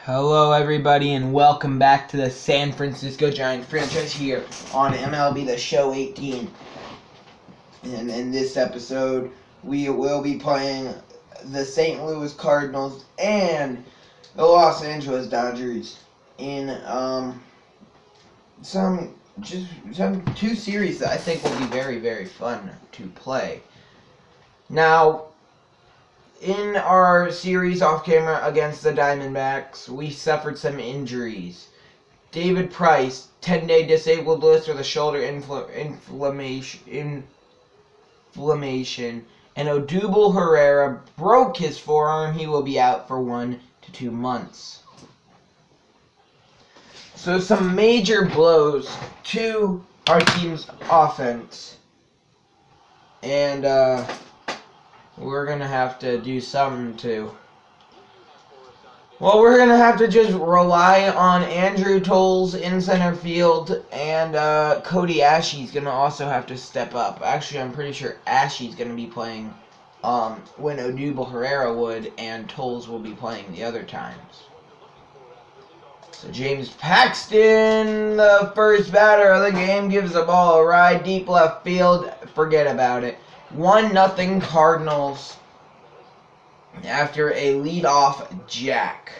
Hello everybody and welcome back to the San Francisco Giants franchise here on MLB The Show 18. And in this episode, we will be playing the St. Louis Cardinals and the Los Angeles Dodgers in two series that I think will be very, very fun to play. Now, in our series off camera against the Diamondbacks, we suffered some injuries. David Price, 10-day disabled list with a shoulder inflammation, and Odubel Herrera broke his forearm. He will be out for 1 to 2 months. So some major blows to our team's offense. And, we're going to have to do something to... Well, we're going to have to just rely on Andrew Toles in center field, and Cody Ashe's going to also have to step up. Actually, I'm pretty sure Ashe's going to be playing when Odubel Herrera would, and Toles will be playing the other times. So James Paxton, the first batter of the game, gives the ball a ride deep left field. Forget about it. 1-0 Cardinals after a leadoff jack.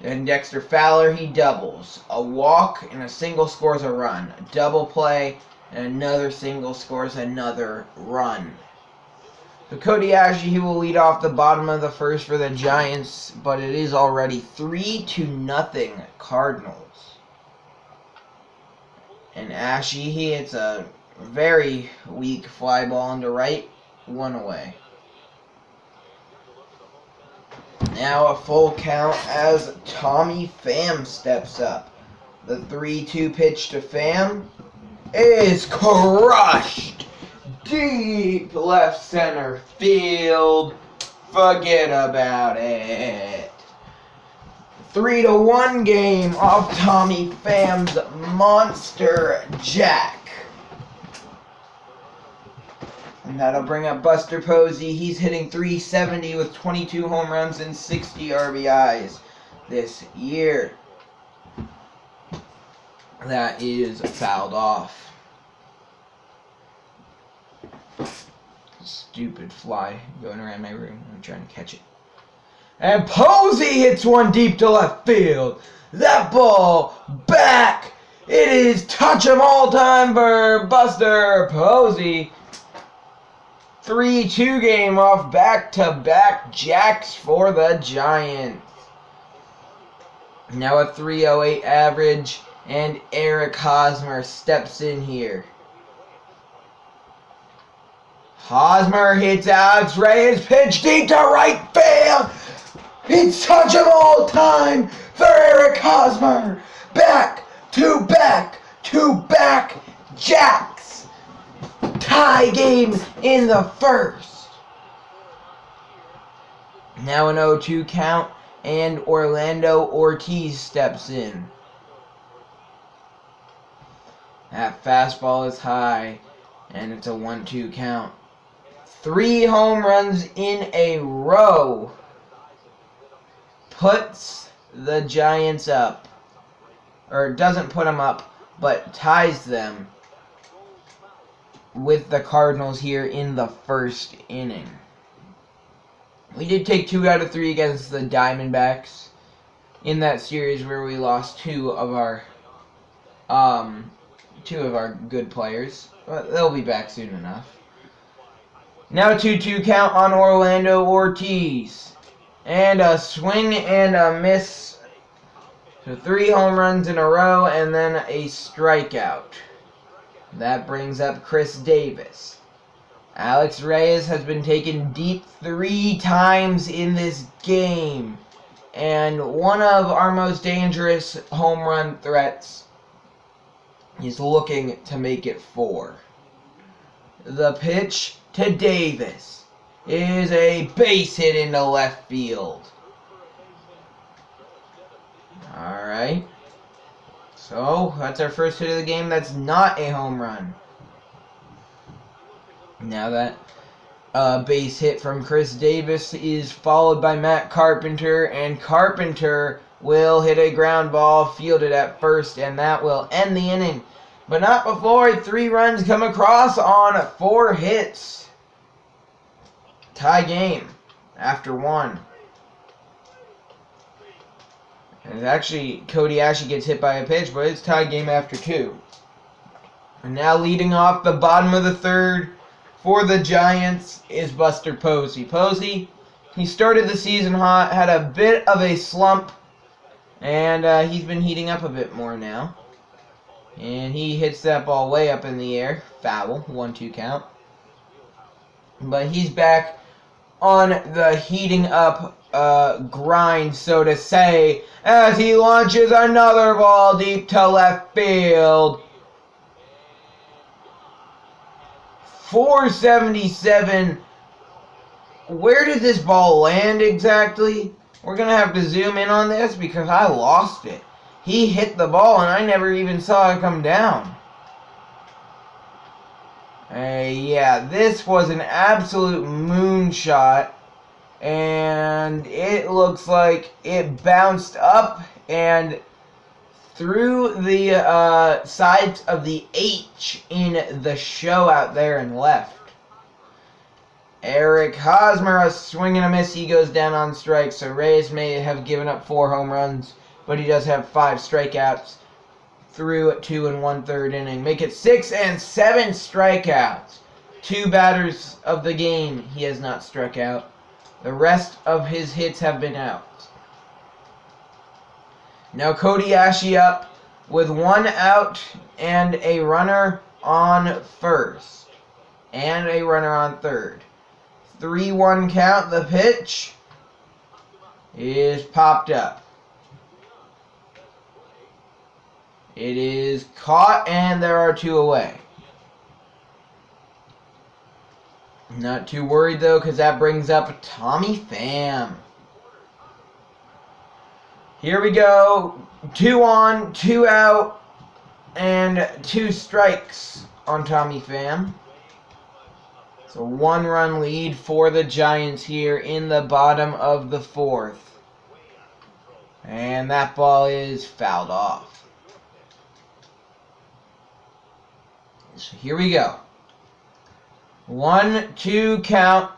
And Dexter Fowler, he doubles. A walk and a single scores a run. A double play and another single scores another run. So Cody Ashe, he will lead off the bottom of the first for the Giants, but it is already 3-0 Cardinals. And Ashe, he hits a very weak fly ball into right, 1 away. Now a full count as Tommy Pham steps up. The 3-2 pitch to Pham is crushed deep left center field. Forget about it. 3-1 game off Tommy Pham's monster jack. And that'll bring up Buster Posey. He's hitting .370 with 22 home runs and 60 RBIs this year. That is fouled off. Stupid fly going around my room. I'm trying to catch it. And Posey hits one deep to left field. That ball back. It is touch 'em all time for Buster Posey. 3-2 game off back-to-back jacks for the Giants. Now a .308 average, and Eric Hosmer steps in here. Hosmer hits Alex Reyes, pitch deep to right field. It's touch 'em all time for Eric Hosmer. Back-to-back jacks. Tie game in the first. Now an 0-2 count, and Orlando Ortiz steps in. That fastball is high, and it's a 1-2 count. 3 home runs in a row puts the Giants up. Or doesn't put them up, but ties them with the Cardinals here in the first inning. We did take 2 out of 3 against the Diamondbacks in that series where we lost two of our good players, but they'll be back soon enough. Now 2-2 count on Orlando Ortiz, and a swing and a miss. So 3 home runs in a row and then a strikeout. That brings up Chris Davis. Alex Reyes has been taken deep 3 times in this game. And one of our most dangerous home run threats is looking to make it 4. The pitch to Davis is a base hit into left field. Alright. So, that's our first hit of the game. That's not a home run. Now that base hit from Chris Davis is followed by Matt Carpenter, and Carpenter will hit a ground ball fielded at first, and that will end the inning. But not before 3 runs come across on 4 hits. Tie game after 1. And actually, Cody Ashley gets hit by a pitch, but it's tie game after 2. And now leading off the bottom of the 3rd for the Giants is Buster Posey. Posey, he started the season hot, had a bit of a slump, and he's been heating up a bit more now. And he hits that ball way up in the air. Foul, 1-2 count. But he's back on the heating up grind, so to say, as he launches another ball deep to left field. 477. Where did this ball land exactly? We're going to have to zoom in on this because I lost it. He hit the ball and I never even saw it come down. Yeah, this was an absolute moonshot. And it looks like it bounced up and through the sides of the H in the show out there and left. Eric Hosmer, a swing and a miss. He goes down on strikes. So Reyes may have given up 4 home runs, but he does have 5 strikeouts through 2 1/3 inning. Make it 6 and 7 strikeouts. 2 batters of the game he has not struck out. The rest of his hits have been out. Now Cody Ashley up with 1 out and a runner on first. And a runner on third. 3-1 count. The pitch is popped up. It is caught and there are 2 away. Not too worried though, because that brings up Tommy Pham. Here we go. 2 on, 2 out, and 2 strikes on Tommy Pham. It's a 1-run lead for the Giants here in the bottom of the 4th. And that ball is fouled off. So here we go. 1-2 count.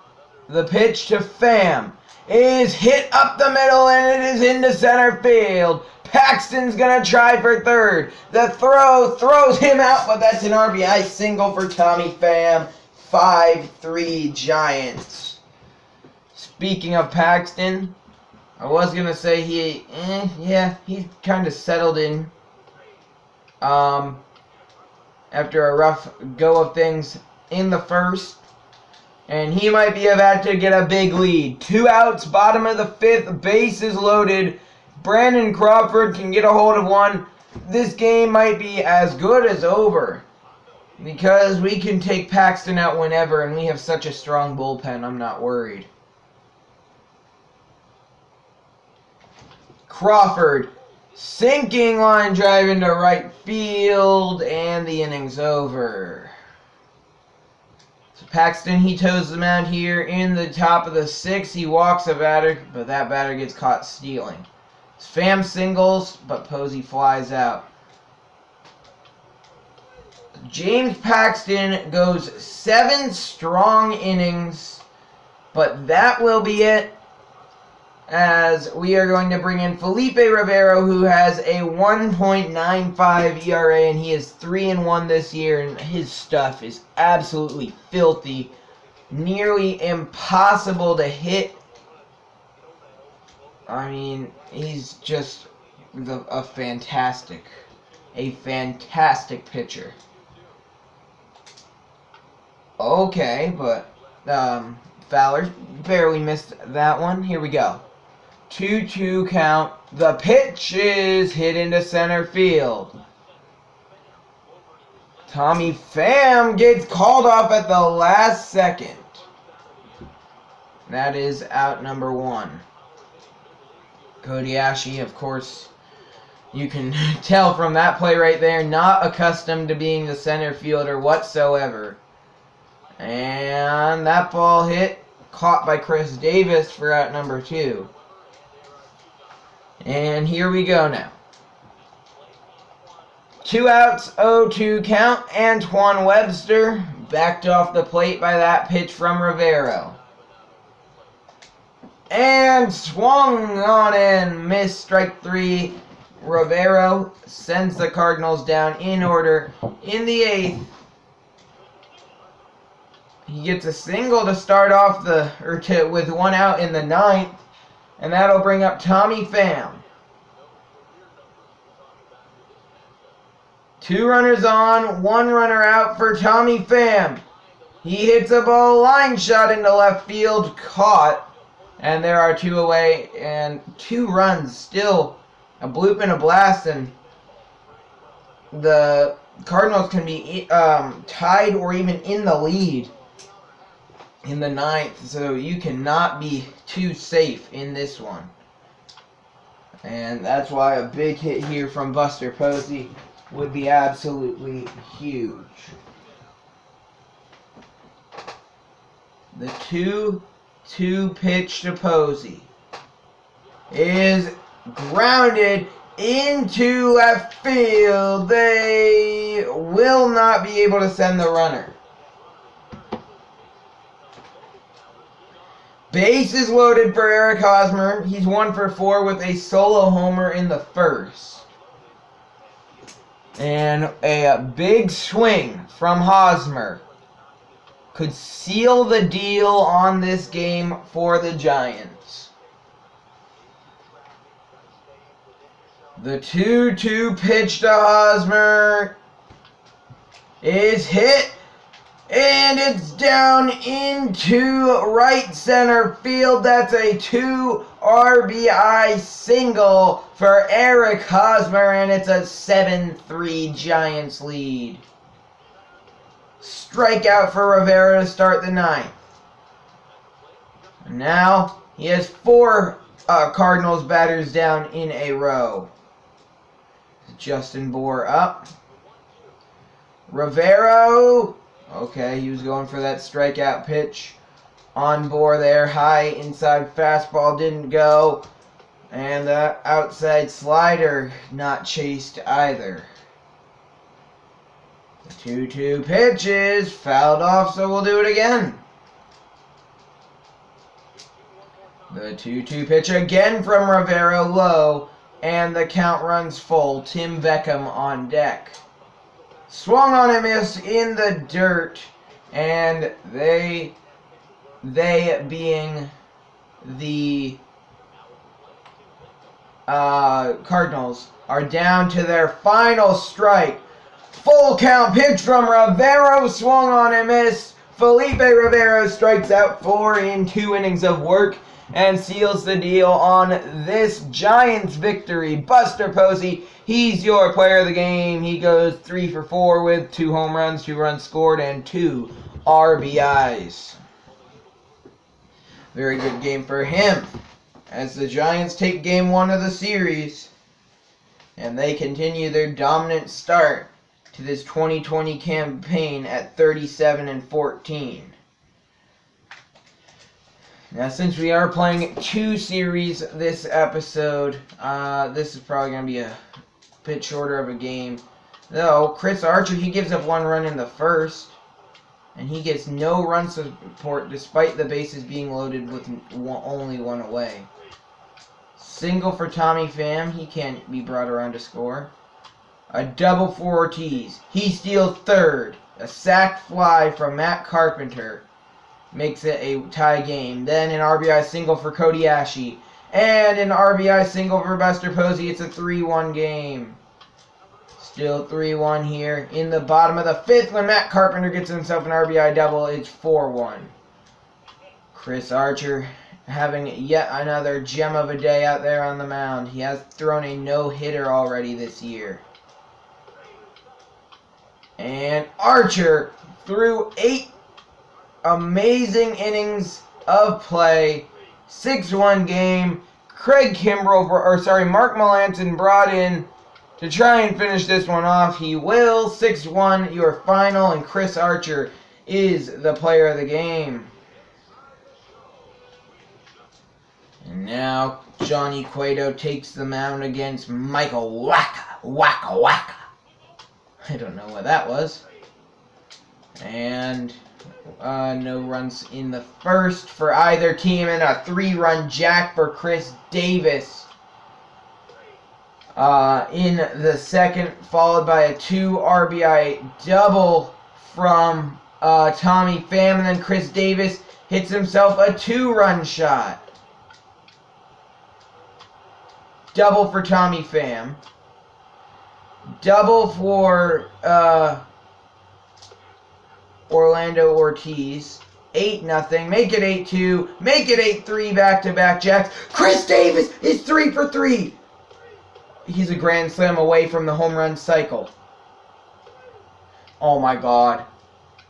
The pitch to Pham is hit up the middle and it is into center field. Paxton's gonna try for third. The throw throws him out, but that's an RBI single for Tommy Pham. 5-3 Giants. Speaking of Paxton, I was gonna say he's kind of settled in. After a rough go of things in the 1st, and he might be about to get a big lead. 2 outs, bottom of the 5th, bases loaded. Brandon Crawford can get a hold of 1. This game might be as good as over because we can take Paxton out whenever, and we have such a strong bullpen. I'm not worried. Crawford, sinking line drive into right field, and the inning's over. So Paxton, he toes the mound here in the top of the 6th. He walks a batter, but that batter gets caught stealing. Pham singles, but Posey flies out. James Paxton goes 7 strong innings, but that will be it, as we are going to bring in Felipe Rivero, who has a 1.95 ERA, and he is 3-1 this year, and his stuff is absolutely filthy, nearly impossible to hit. I mean, he's just a fantastic pitcher. Okay, but Fowler barely missed that one. Here we go. 2-2 count. The pitch is hit into center field. Tommy Pham gets called off at the last second. That is out number 1. Cody Ashley, of course, you can tell from that play right there, not accustomed to being the center fielder whatsoever. And that ball hit, caught by Chris Davis for out number 2. And here we go now. 2 outs, 0-2 count. Antoine Webster backed off the plate by that pitch from Rivero. And swung on and missed, strike 3. Rivero sends the Cardinals down in order in the 8th. He gets a single to start off with 1 out in the 9th, and that'll bring up Tommy Pham. 2 runners on, 1 runner out for Tommy Pham. He hits a ball line shot into left field, caught, and there are 2 away and 2 runs. Still a bloop and a blast, and the Cardinals can be tied or even in the lead in the 9th, so you cannot be too safe in this one. And that's why a big hit here from Buster Posey would be absolutely huge. The 2-2 pitch to Posey is grounded into left field. They will not be able to send the runner. Bases loaded for Eric Hosmer. He's 1 for 4 with a solo homer in the 1st. And a big swing from Hosmer could seal the deal on this game for the Giants. The 2-2 pitch to Hosmer is hit, and it's down into right center field. That's a 2 RBI single for Eric Hosmer, and it's a 7-3 Giants lead. Strikeout for Rivera to start the 9th. And now he has 4 Cardinals batters down in a row. Justin Bour up. Rivero. Okay, he was going for that strikeout pitch. On Bour there, high inside fastball didn't go. And the outside slider not chased either. The 2-2 pitch is fouled off, so we'll do it again. The 2-2 pitch again from Rivero, low, and the count runs full. Tim Beckham on deck. Swung on and missed in the dirt, and they being the Cardinals are down to their final strike. Full count pitch from Rivero, swung on and missed. Felipe Rivero strikes out 4 in 2 innings of work and seals the deal on this Giants victory. Buster Posey, he's your player of the game. He goes 3 for 4 with 2 home runs, 2 runs scored, and 2 RBIs. Very good game for him as the Giants take game 1 of the series, and they continue their dominant start to this 2020 campaign at 37-14. Now, since we are playing 2 series this episode, this is probably going to be a bit shorter of a game. Though, Chris Archer, he gives up 1 run in the 1st, and he gets no run support despite the bases being loaded with only 1 away. Single for Tommy Pham, he can't be brought around to score. A double for Ortiz. He steals 3rd. A sac fly from Matt Carpenter makes it a tie game. Then an RBI single for Cody Ashe. And an RBI single for Buster Posey. It's a 3-1 game. Still 3-1 here. In the bottom of the 5th, when Matt Carpenter gets himself an RBI double, it's 4-1. Chris Archer having yet another gem of a day out there on the mound. He has thrown a no-hitter already this year. And Archer threw 8 amazing innings of play. 6-1 game. Mark Melancon brought in to try and finish this one off. He will. 6-1 your final, and Chris Archer is the player of the game. And now Johnny Cueto takes the mound against Michael Waka. I don't know what that was. And no runs in the first for either team, and a 3-run jack for Chris Davis in the second, followed by a 2 RBI double from Tommy Pham, and then Chris Davis hits himself a 2-run shot. Double for Tommy Pham. Double for Orlando Ortiz. 8-0. Make it 8-2. Make it 8-3 back-to-back jacks. Chris Davis is 3 for 3. He's a grand slam away from the home run cycle. Oh my God.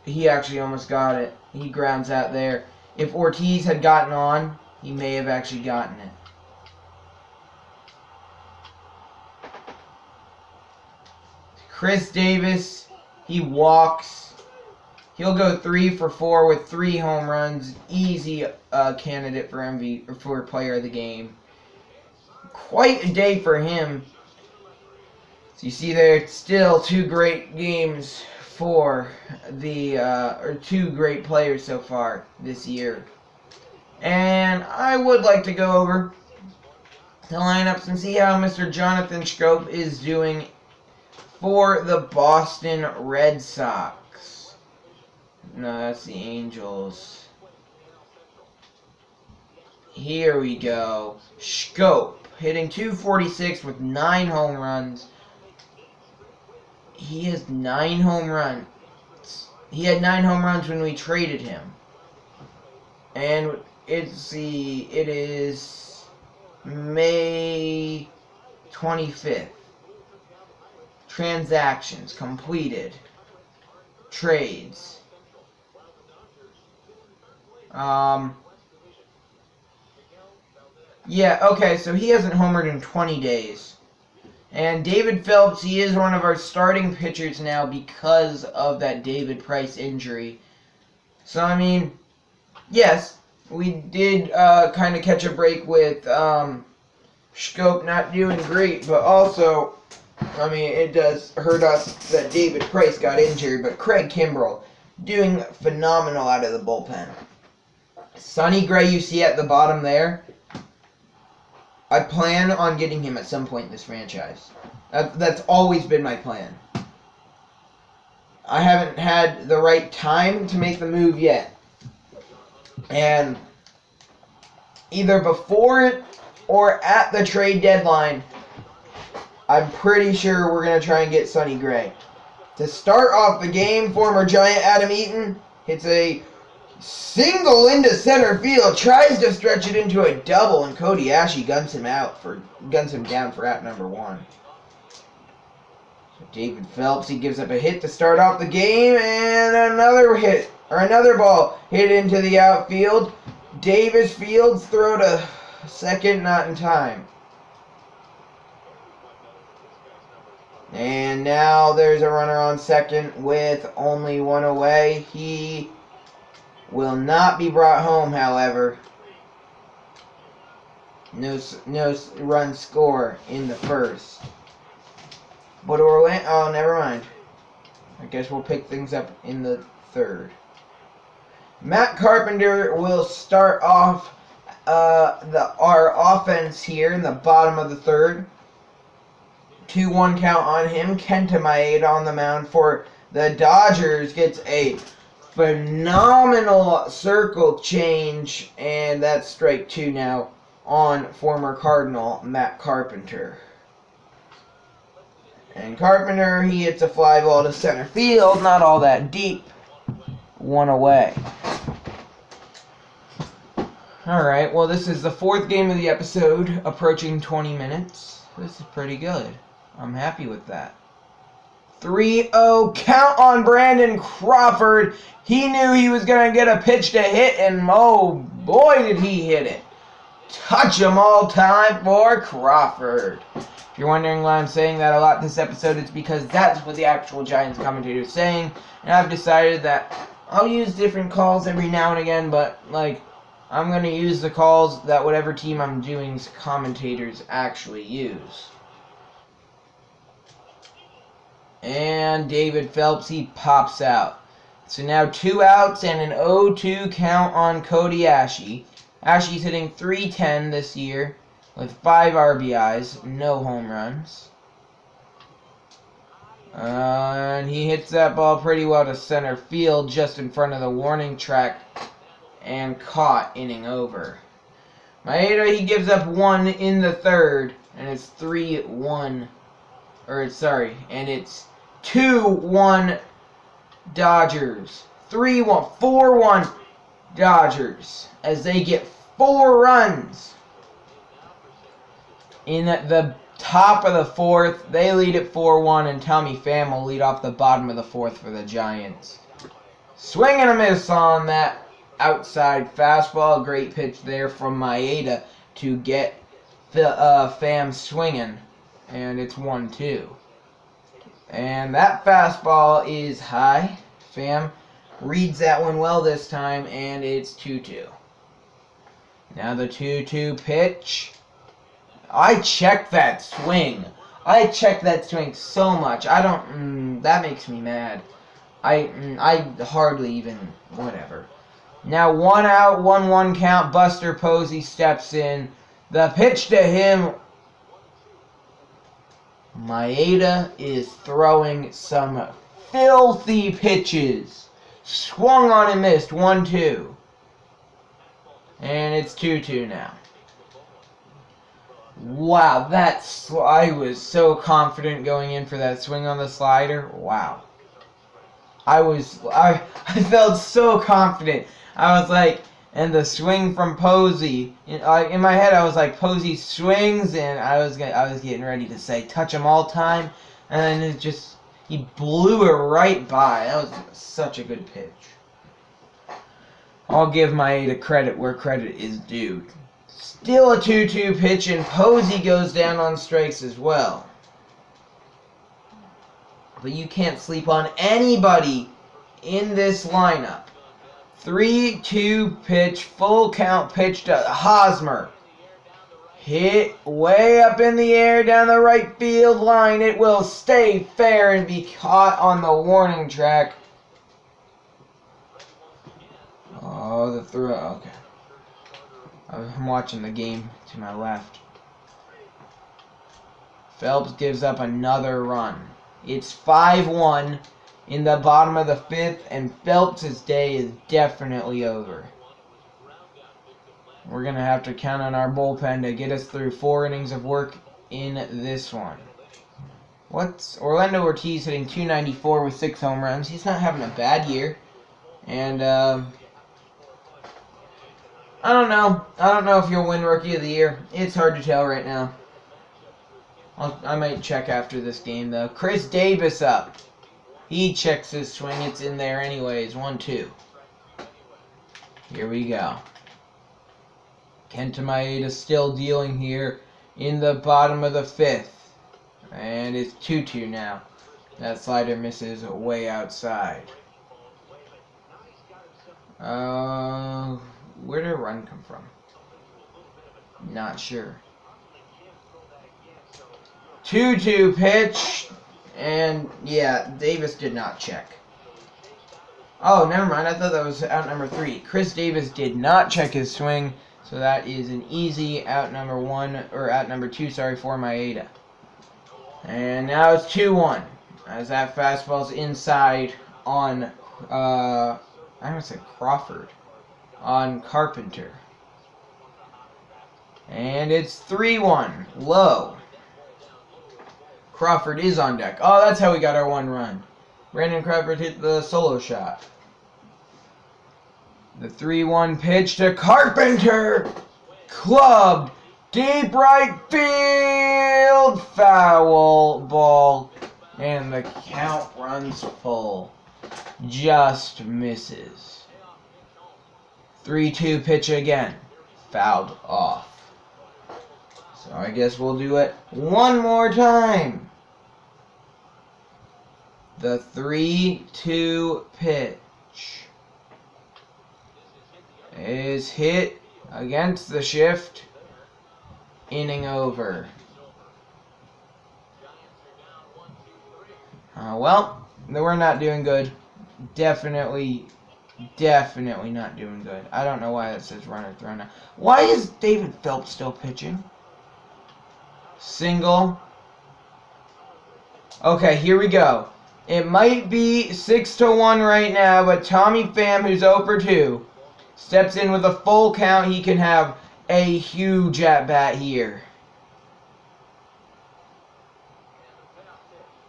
He actually almost got it. He grounds out there. If Ortiz had gotten on, he may have actually gotten it. Chris Davis, he walks. He'll go 3 for 4 with 3 home runs. Easy candidate for player of the game. Quite a day for him. So you see there, still 2 great games for the or 2 great players so far this year. And I would like to go over the lineups and see how Mr. Jonathan Schoop is doing for the Boston Red Sox. No, that's the Angels. Here we go. Schoop hitting .246 with 9 home runs. He has 9 home runs. He had 9 home runs when we traded him. And it is May 25th. Transactions completed. Trades. Yeah, okay, so he hasn't homered in 20 days. And David Phelps, he is one of our starting pitchers now because of that David Price injury. So, I mean, yes, we did kind of catch a break with Schoop not doing great, but also, I mean, it does hurt us that David Price got injured, but Craig Kimbrell doing phenomenal out of the bullpen. Sonny Gray, you see at the bottom there. I plan on getting him at some point in this franchise. That's always been my plan. I haven't had the right time to make the move yet. And either before it or at the trade deadline, I'm pretty sure we're going to try and get Sonny Gray. To start off the game, former Giant Adam Eaton hits a single into center field, tries to stretch it into a double, and Cody Ashe guns him down for out number 1. So David Phelps, he gives up a hit to start off the game, and another ball hit into the outfield. Davis Fields throw to second, not in time. And now there's a runner on second with only 1 away. He will not be brought home, however. No run score in the first. But Orlando, oh, never mind. I guess we'll pick things up in the third. Matt Carpenter will start off our offense here in the bottom of the third. 2-1 count on him. Kenta Maeda on the mound for the Dodgers gets a phenomenal circle change, and that's strike 2 now on former Cardinal Matt Carpenter. And Carpenter, he hits a fly ball to center field, not all that deep. 1 away. Alright, well, this is the 4th game of the episode, approaching 20 minutes. This is pretty good. I'm happy with that. 3-0 count on Brandon Crawford. He knew he was going to get a pitch to hit, and oh boy did he hit it. Touch 'em all time for Crawford. If you're wondering why I'm saying that a lot this episode, it's because that's what the actual Giants commentator is saying, and I've decided that I'll use different calls every now and again, but, like, I'm going to use the calls that whatever team I'm doing's commentators actually use. And David Phelps, he pops out. So now 2 outs and an 0-2 count on Cody Asche. Ashe's hitting .310 this year with 5 RBIs, no home runs. And he hits that ball pretty well to center field, just in front of the warning track, and caught, inning over. Maeda, he gives up 1 in the 3rd, and it's 3-1. And it's 2-1 Dodgers. 3-1, 4-1 Dodgers, as they get 4 runs in the top of the 4th. They lead at 4-1, and Tommy Pham will lead off the bottom of the 4th for the Giants. Swing and a miss on that outside fastball. Great pitch there from Maeda to get Pham swinging, and it's 1-2. And that fastball is high. Pham reads that one well this time, and it's 2-2. Now the 2-2 pitch. I checked that swing. I checked that swing so much. I don't. That makes me mad. I hardly even. Whatever. Now 1 out, 1-1 count. Buster Posey steps in. The pitch to him. Maeda is throwing some filthy pitches. Swung on and missed. 1-2. And it's 2-2 now. Wow, I was so confident going in for that swing on the slider. Wow. I felt so confident. I was like, and the swing from Posey, in my head I was like, Posey swings, and I was getting ready to say touch him all time, and then he blew it right by. That was such a good pitch. I'll give Maeda credit where credit is due. Still a 2-2 pitch, and Posey goes down on strikes as well. But you can't sleep on anybody in this lineup. 3-2 pitch, full count pitch to Hosmer. Hit way up in the air down the right field line. It will stay fair and be caught on the warning track. Oh, the throw. Okay. I'm watching the game to my left. Phelps gives up another run. It's 5-1 in the bottom of the 5th, and Phelps' day is definitely over. We're going to have to count on our bullpen to get us through 4 innings of work in this one. What's Orlando Ortiz hitting .294 with 6 home runs. He's not having a bad year. And, I don't know. I don't know if he'll win Rookie of the Year. It's hard to tell right now. I might check after this game, though. Chris Davis up. He checks his swing. It's in there anyways. 1-2. Here we go. Kenta Maeda still dealing here in the bottom of the 5th. And it's 2-2 now. That slider misses way outside. Where did a run come from? Not sure. 2-2 pitch. And, yeah, Davis did not check. Oh, never mind. I thought that was out number 3. Chris Davis did not check his swing. So that is an easy out number 2, for Maeda. And now it's 2-1. As that fastball's inside on, I almost said Crawford. On Carpenter. And it's 3-1. Low. Crawford is on deck. Oh, that's how we got our 1 run. Brandon Crawford hit the solo shot. The 3-1 pitch to Carpenter. Clubbed. Deep right field. Foul ball. And the count runs full. Just misses. 3-2 pitch again. Fouled off. So I guess we'll do it one more time. The 3-2 pitch. is hit against the shift. Inning over. Well, we're not doing good. Definitely not doing good. I don't know why that says runner thrown out. Why is David Phelps still pitching? Single. Okay, here we go. It might be 6-1 right now, but Tommy Pham, who's 0 for 2, steps in with a full count. He can have a huge at-bat here.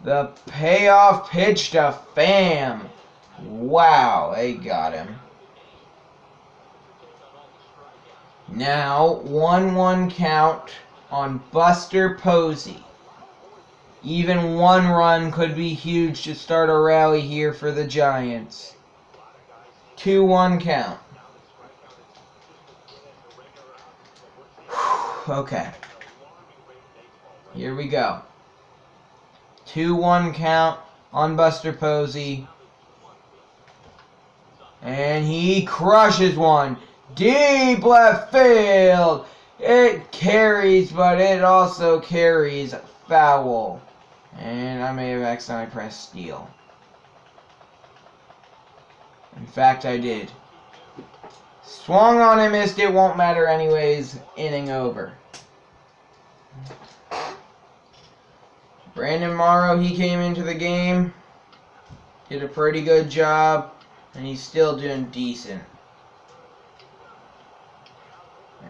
The payoff pitch to Pham. Wow, they got him. Now, 1-1 count on Buster Posey. Even one run could be huge to start a rally here for the Giants. 2-1 count. Okay. Here we go. 2-1 count on Buster Posey. And he crushes one. Deep left field. It carries, but it also carries foul. And I may have accidentally pressed steal. In fact, I did. Swung on and missed. It won't matter anyways. Inning over. Brandon Morrow, he came into the game. Did a pretty good job. And he's still doing decent.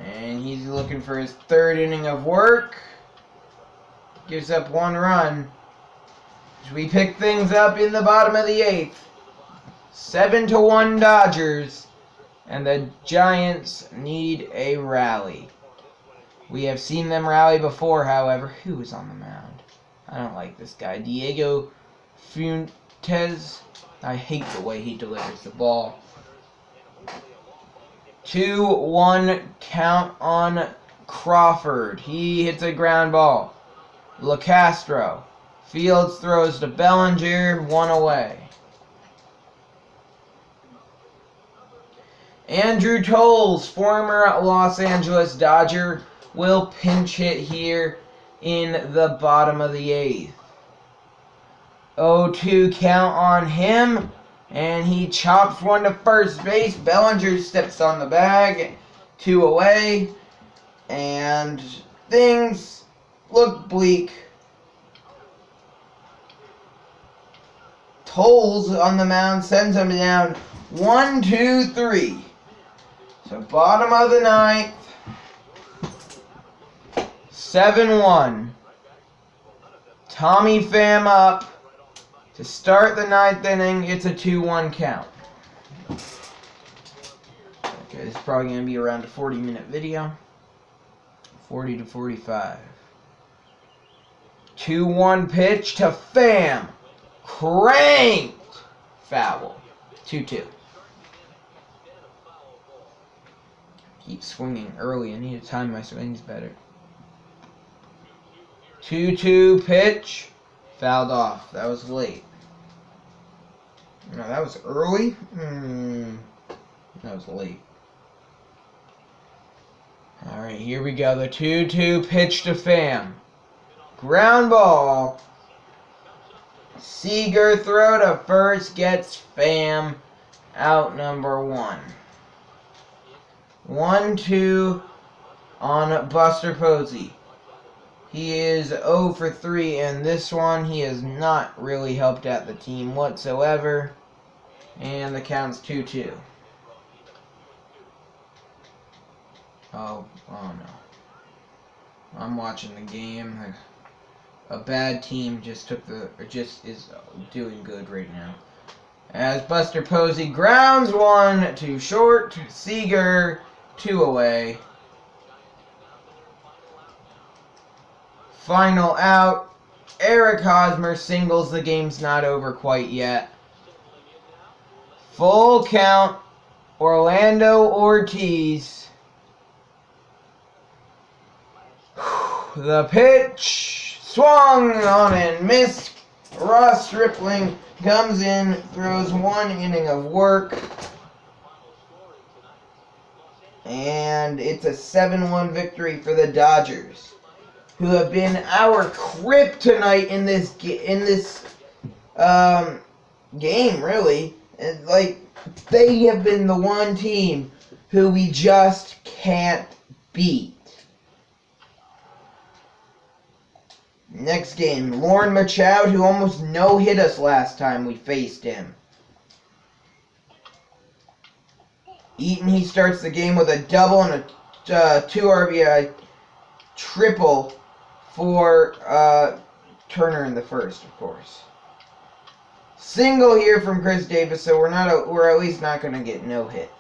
And he's looking for his 3rd inning of work. Gives up 1 run. We pick things up in the bottom of the 8th. 7-1 Dodgers. And the Giants need a rally. We have seen them rally before, however. Who is on the mound? I don't like this guy. Diego Fuentes. I hate the way he delivers the ball. 2-1 count on Crawford. He hits a ground ball. LeCastro. Fields throws to Bellinger. 1 away. Andrew Toles, former Los Angeles Dodger, will pinch hit here in the bottom of the 8th. 0-2 count on him, and he chops one to first base. Bellinger steps on the bag. 2 away, and things look bleak. Toles on the mound sends him down 1-2-3. So bottom of the 9th, 7-1. Tommy Pham up to start the 9th inning. It's a 2-1 count. Okay, this is probably going to be around a 40-minute video. 40 to 45. 2-1 pitch to Pham. Cranked. Foul. 2-2. Keep swinging early. I need to time my swings better. 2-2 pitch. Fouled off. That was late. No, that was early? That was late. Alright, here we go. The 2-2 pitch to Pham. Ground ball. Seager throw to first gets Pham out number 1. 1-2 on Buster Posey. He is 0 for 3 in this one. He has not really helped out the team whatsoever. And the count's 2-2. Oh no. I'm watching the game. A bad team just is doing good right now. As Buster Posey grounds one to short. Seager 2 away. Final out. Eric Hosmer singles. The game's not over quite yet. Full count. Orlando Ortiz. The pitch. Swung on and missed. Ross Stripling comes in, throws 1 inning of work. And it's a 7-1 victory for the Dodgers, who have been our kryptonite in this game, really. And, like, they have been the one team who we just can't beat. Next game, Lauren Machoud, who almost no-hit us last time we faced him. Eaton, he starts the game with a double and a 2 RBI triple for Turner in the first, of course. Single here from Chris Davis, so we're at least not going to get no hit.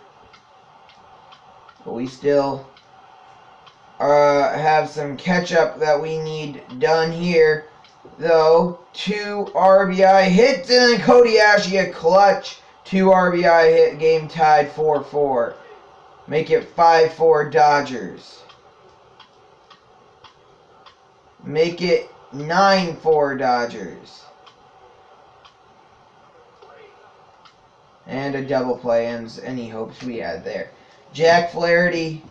But we still have some catch-up that we need done here, though. 2 RBI hits, and then Cody Ashley, a clutch 2 RBI hit, game tied 4-4. Make it 5-4 Dodgers. Make it 9-4 Dodgers. And a double play ends any hopes we had there. Jack Flaherty,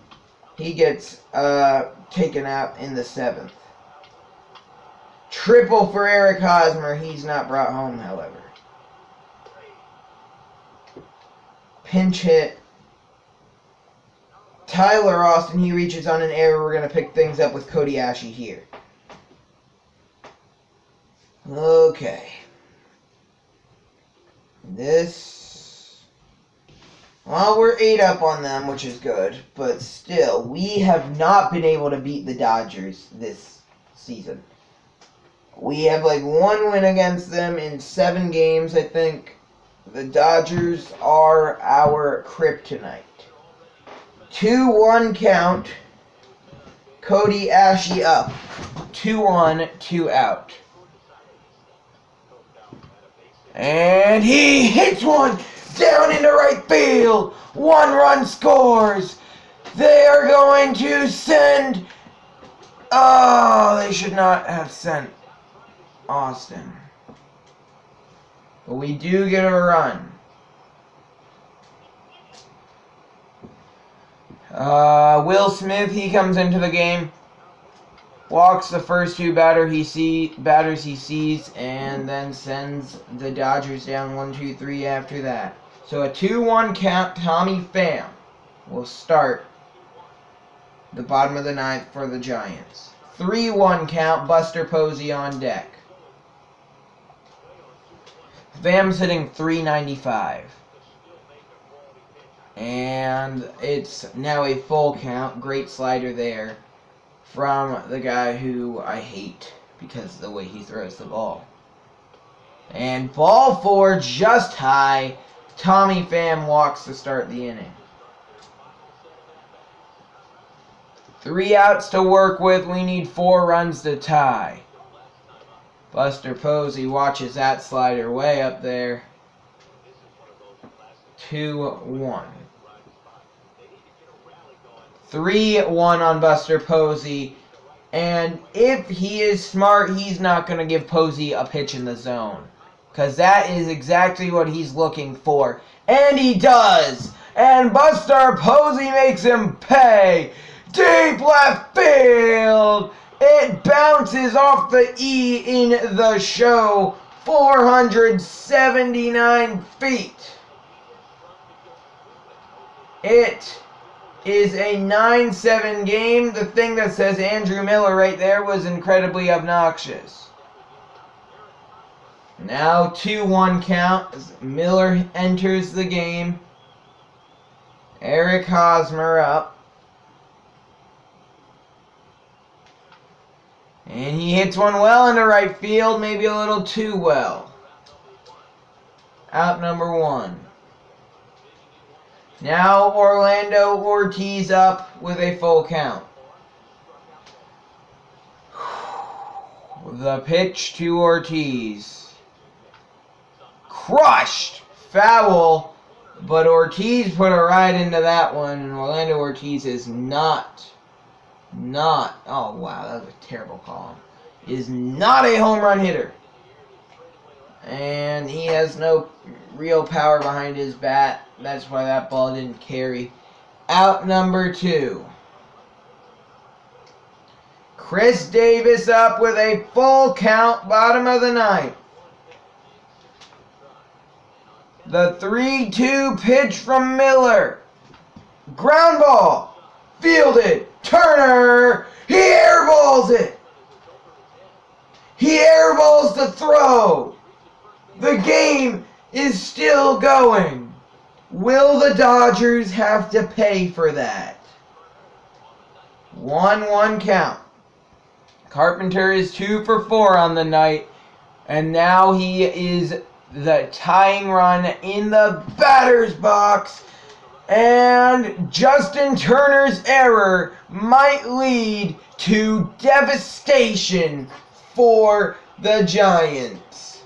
he gets taken out in the 7th. Triple for Eric Hosmer. He's not brought home, however. Pinch hit. Tyler Austin, he reaches on an error. We're going to pick things up with Cody Ashley here. Okay. Well, we're 8 up on them, which is good. But still, we have not been able to beat the Dodgers this season. We have like 1 win against them in 7 games, I think. The Dodgers are our kryptonite. 2-1 count. Cody Ashley up. 2-on, 2 out. And he hits one down into right field. 1 run scores. They are going to send... Oh, they should not have sent Austin. But we do get a run. Will Smith, he comes into the game. Walks the first 2 batters he sees, and then sends the Dodgers down 1-2-3 after that. So a 2-1 count. Tommy Pham will start the bottom of the 9th for the Giants. 3-1 count. Buster Posey on deck. Pham's hitting .395. And it's now a full count. Great slider there from the guy who I hate because of the way he throws the ball. And ball 4 just high. Tommy Pham walks to start the inning. 3 outs to work with. We need 4 runs to tie. Buster Posey watches that slider way up there. 2-1. 3-1 on Buster Posey. And if he is smart, he's not going to give Posey a pitch in the zone. Because that is exactly what he's looking for. And he does! And Buster Posey makes him pay! Deep left field! It bounces off the E in the show. 479 feet. It is a 9-7 game. The thing that says Andrew Miller right there was incredibly obnoxious. Now 2-1 count as Miller enters the game. Eric Hosmer up. And he hits one well into right field, maybe a little too well. Out number 1. Now Orlando Ortiz up with a full count. The pitch to Ortiz. Crushed! Foul. But Ortiz put a right into that one, and Orlando Ortiz is not, oh wow, that was a terrible call. Is not a home run hitter. And he has no real power behind his bat. That's why that ball didn't carry. Out number 2. Chris Davis up with a full count, bottom of the 9th. The 3-2 pitch from Miller. Ground ball. Fielded. Turner. He airballs it. He airballs the throw. The game is still going. Will the Dodgers have to pay for that? 1-1 count. Carpenter is 2 for 4 on the night. And now he is the tying run in the batter's box. And Justin Turner's error might lead to devastation for the Giants.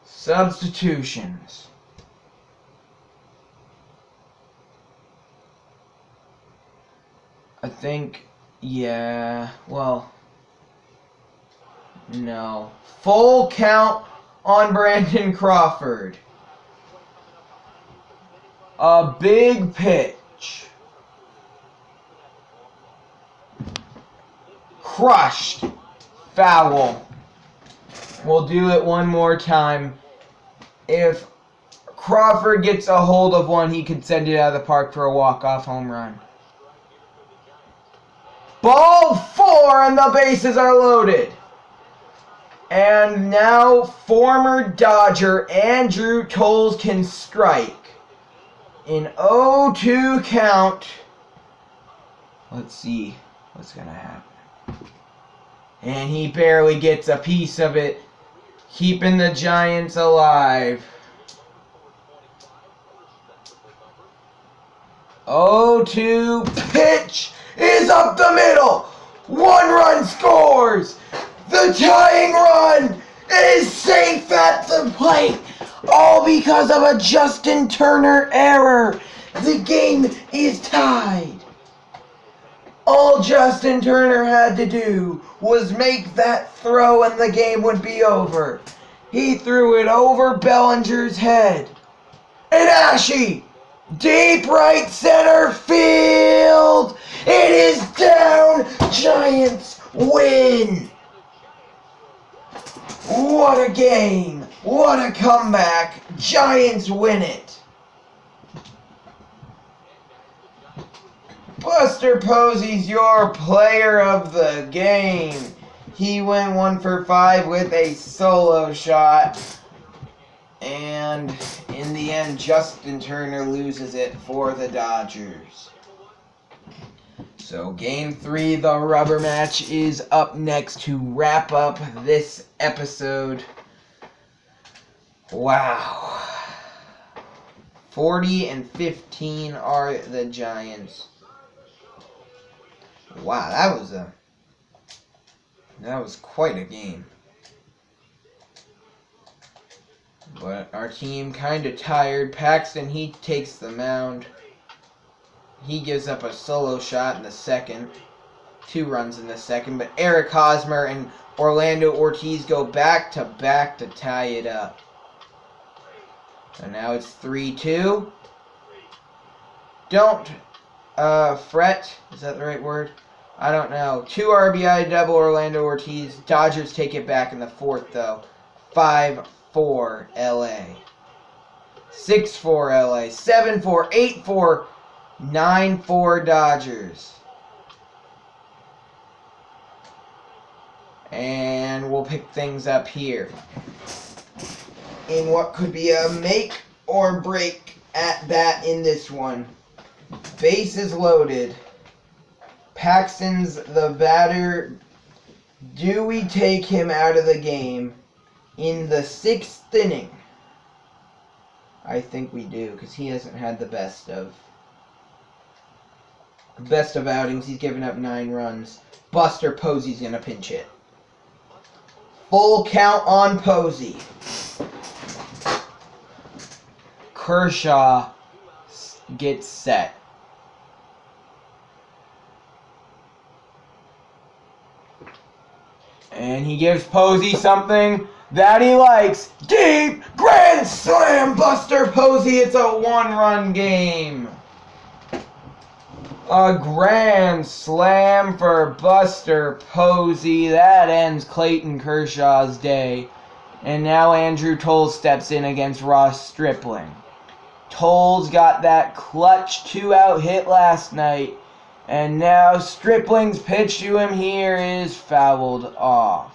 Substitutions. I think, yeah, well, no. Full count on Brandon Crawford. A big pitch. Crushed. Foul. We'll do it one more time. If Crawford gets a hold of one, he could send it out of the park for a walk-off home run. Ball 4 and the bases are loaded. And now former Dodger Andrew Toles can strike. In 0-2 count. Let's see what's going to happen. And he barely gets a piece of it, keeping the Giants alive. 0-2 pitch is up the middle. 1 run scores. The tying run is safe at the plate. All because of a Justin Turner error. The game is tied. All Justin Turner had to do was make that throw and the game would be over. He threw it over Bellinger's head. And Ashe, deep right center field. It is down. Giants win. What a game. What a comeback. Giants win it. Buster Posey's your player of the game. He went 1 for 5 with a solo shot. And in the end, Justin Turner loses it for the Dodgers. So Game 3, the rubber match, is up next to wrap up this episode. Wow. 40-15 are the Giants. Wow, that was quite a game. But our team kind of tired. Paxton, he takes the mound. He gives up a solo shot in the second. 2 runs in the second. But Eric Hosmer and Orlando Ortiz go back to tie it up. So now it's 3-2. Don't fret. Is that the right word? I don't know. 2 RBI double Orlando Ortiz. Dodgers take it back in the 4th, though. 5-4 LA. 6-4 LA. 7-4. 8-4. 9-4 Dodgers. And we'll pick things up here in what could be a make or break at bat in this one. Bases loaded. Paxton's the batter. Do we take him out of the game in the 6th inning? I think we do, because he hasn't had the best of outings. He's given up 9 runs. Buster Posey's going to pinch hit. Full count on Posey. Kershaw gets set. And he gives Posey something that he likes. Deep grand slam, Buster Posey. It's a 1-run game. A grand slam for Buster Posey. That ends Clayton Kershaw's day. And now Andrew Toles steps in against Ross Stripling. Toles got that clutch 2-out hit last night. And now Stripling's pitch to him here is fouled off.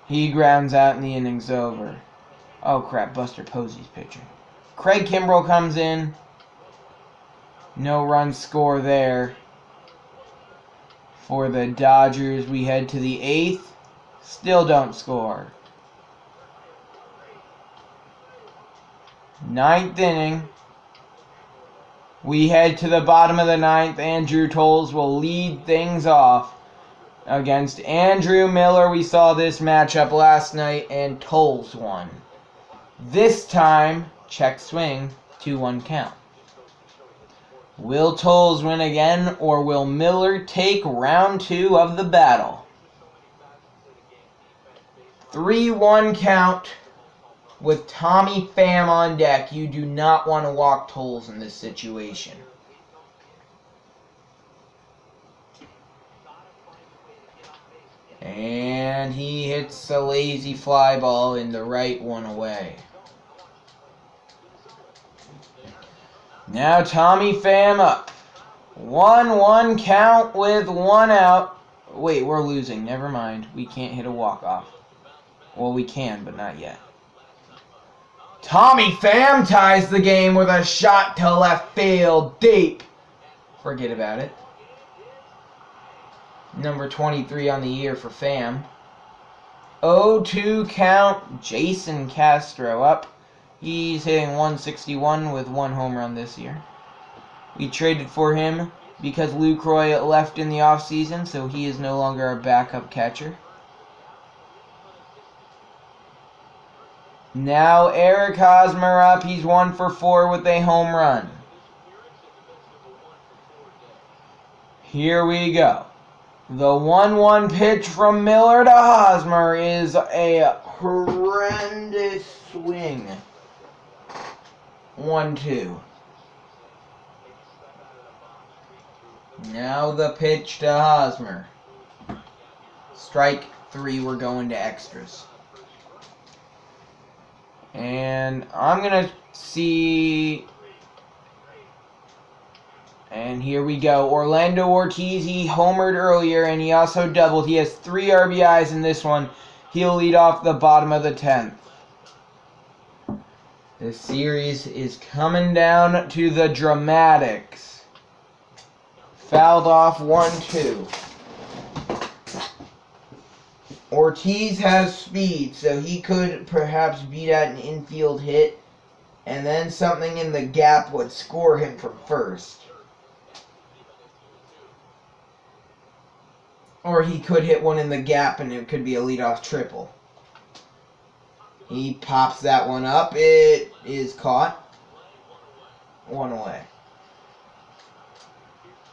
He grounds out and the inning's over. Oh crap, Buster Posey's pitching. Craig Kimbrell comes in. No run score there. For the Dodgers, we head to the 8th. Still don't score. 9th inning. We head to the bottom of the 9th. Andrew Toles will lead things off against Andrew Miller. We saw this matchup last night and Toles won. This time, check swing, 2-1 count. Will Toles win again, or will Miller take round 2 of the battle? 3-1 count with Tommy Pham on deck. You do not want to walk Toles in this situation. And he hits a lazy fly ball in the right one away. Now Tommy Pham up. 1-1 count with 1 out. Wait, we're losing. Never mind. We can't hit a walk-off. Well, we can, but not yet. Tommy Pham ties the game with a shot to left field deep. Forget about it. Number 23 on the year for Pham. 0-2 count. Jason Castro up. He's hitting 161 with 1 home run this year. We traded for him because Lucroy left in the offseason, so he is no longer our backup catcher. Now Eric Hosmer up. He's 1 for 4 with a home run. Here we go. The 1-1 pitch from Miller to Hosmer is a horrendous swing. 1-2. Now the pitch to Hosmer. Strike 3, we're going to extras. And I'm going to see... And here we go. Orlando Ortiz, he homered earlier and he also doubled. He has 3 RBIs in this one. He'll lead off the bottom of the 10th. The series is coming down to the dramatics. Fouled off 1-2. Ortiz has speed, so he could perhaps beat out an infield hit, and then something in the gap would score him from first. Or he could hit one in the gap and it could be a leadoff triple. He pops that one up. It is caught. 1 away.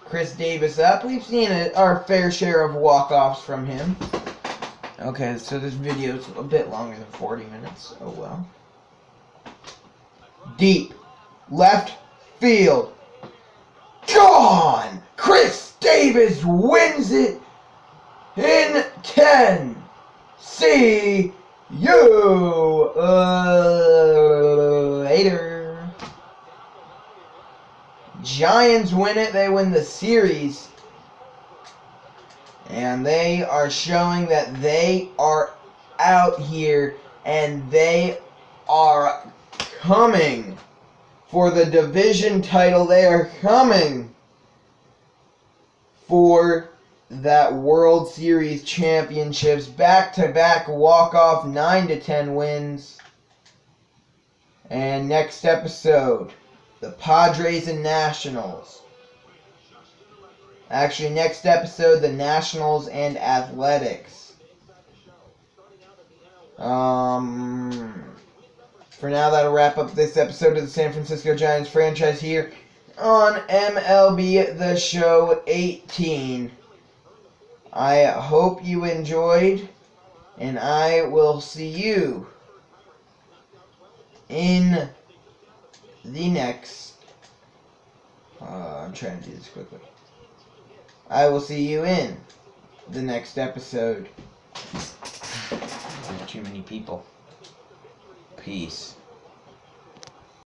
Chris Davis up. We've seen our fair share of walk-offs from him. Okay, so this video is a bit longer than 40 minutes. Oh well. Deep. Left field. Gone! Chris Davis wins it in 10. See you later. Giants win it. They win the series. And they are showing that they are out here and they are coming for the division title. They are coming for that World Series championships. Back-to-back walk-off 9-10 wins. And next episode, the Padres and Nationals. Actually, next episode, the Nationals and Athletics. For now, that'll wrap up this episode of the San Francisco Giants franchise here on MLB The Show 18. I hope you enjoyed, And I will see you in the next... I'm trying to do this quickly. I will see you in the next episode. Too many people. Peace.